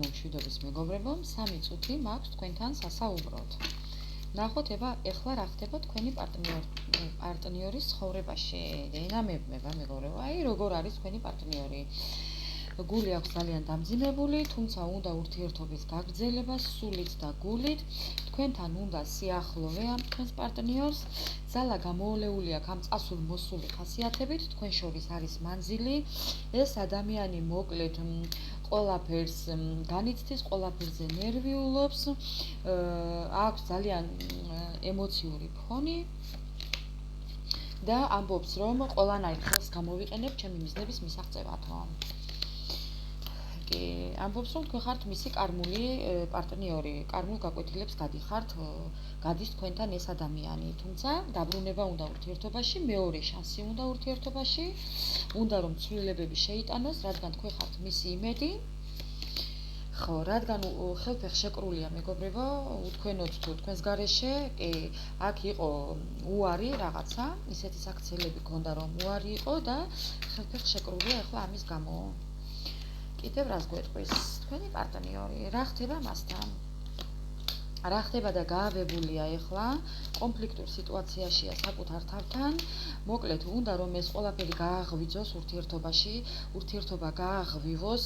მშვიდობის მეგობრებო, 3 წუთი მაქვს თქვენთან სასაუბროდ. ნახოთ, ეხლა რა ხდება თქვენი პარტნიორის ცხოვრებაში. ენა მებმება მეგობრებო, როგორ არის თქვენი პარტნიორი. გული აქვს ძალიან დამძიმებული, თუმცა უნდა ურთიერთობის გაგრძელება სულით და გულით. თქვენთან უნდა სიახლოვე ამ თქვენს პარტნიორს. ძალა გამოოლეული აქვს ამ წასულ-მოსული ხასიათებით, თქვენ შორის არის მანძილი. ეს ადამიანი მოკლედ ყველაფერს განიცდის, ყველაფერზე ნერვიულობს, აქვს ძალიან ემოციური ფონი და ამბობს, რომ ყველანაირ ხელს გამოვიყენებ ჩემი მიზნების მისაღწევად. ამბობს, რომ თქვენ ხართ მისი კარმული პარტნიორი, კარმულ გაკვეთილებს გადის თქვენთან ეს ადამიანი, თუმცა დაბრუნება უნდა ურთიერთობაში, მეორე შანსი უნდა ურთიერთობაში, უნდა რომ ცვლილებები შეიტანოს, რადგან თქვენ ხართ მისი იმედი. ხო, რადგან ხელფეხ შეკრულია მეგობრებო, უთქვენოთ თუ თქვენს გარეშე, აქ იყო უარი რაღაცა, ისეთი საქციელები გქონდა რომ უარი იყო და ხელფეხ შეკრულია ახლა ამის გამო. კიდევ რას გვეტყვის თქვენი პარტნიორი, რა ხდება მასთან? რა ხდება და გაავებულია ეხლა, კონფლიქტურ სიტუაციაშია საკუთარ თავთან, მოკლედ უნდა რომ ეს ყველაფერი გააღვიძოს ურთიერთობაში, ურთიერთობა გააღვივოს,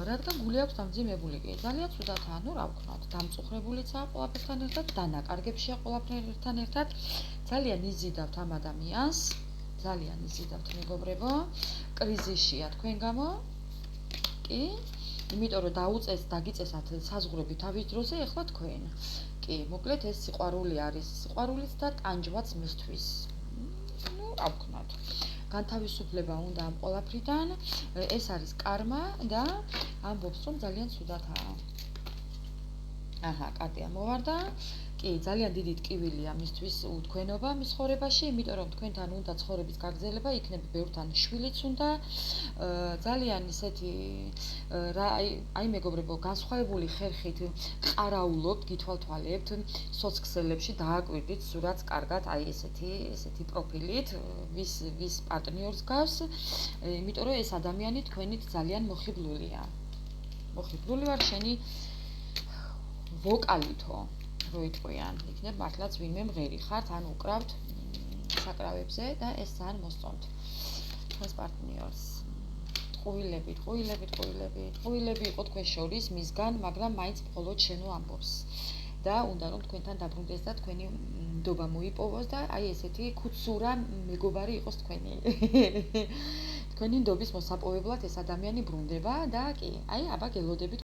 რადგან გული აქვს დამძიმებული, ძალიან ცუდათაა, რა ვქნათ, დამწუხრებულიცაა ყველაფერთან ერთად, დანაკარგებშია ყველაფერთან ერთად, ძალიან იზიდავთ ამ ადამიანს, ძალიან იზიდავთ მეგობრებო, კრიზისშია თქვენ გამო. იმიტომ რომ დაგიწესათ საზღვრები თავის დროზე, ეხლა თქვენ. მოკლედ ეს სიყვარული არის, სიყვარულიც და ტანჯვაც მისთვის. რა ვქნათ. განთავისუფლება უნდა ამ ყველაფრიდან, ეს არის კარმა და ამბობს, რომ ძალიან ცუდათაა. კარტია მოვარდა. ძალიან დიდი ტკივილია მისთვის უთქვენობა მის ცხოვრებაში, იმიტომ რომ თქვენთან უნდა ცხოვრების გაგრძელება, იქნება ბევრთან შვილიც უნდა. ძალიან ისეთი აი მეგობრებო, განსხვავებული ხერხით ყარაულობთ, გითვალთვალებთ, სოცქსელებში დააკვირდით სურათს კარგად, აი ესეთი პროფილით, ვის პარტნიორს გავს, იმიტომ რომ ეს ადამიანი თქვენით ძალიან მოხიბლულია. მოხიბლული ვარ შენი ვოკალითო. როიტყვიან, იქნებ მართლაც ვინმე მღერი ხართ, ან უკრავთ საკრავებზე და ეს ძალიან მოსწონთ თქვენს პარტნიორს. ტყუილები იყო თქვენ შორის მისგან, მაგრამ მაინც მხოლოდ შენო ამბობს. და უნდა რომ თქვენთან დაბრუნდეს და თქვენი ნდობა მოიპოვოს და აი ესეთი ქუცურა მეგობარი იყოს თქვენი. თქვენი ნდობის მოსაპოვებლად ეს ადამიანი ბრუნდება და აი აბა გელოდებით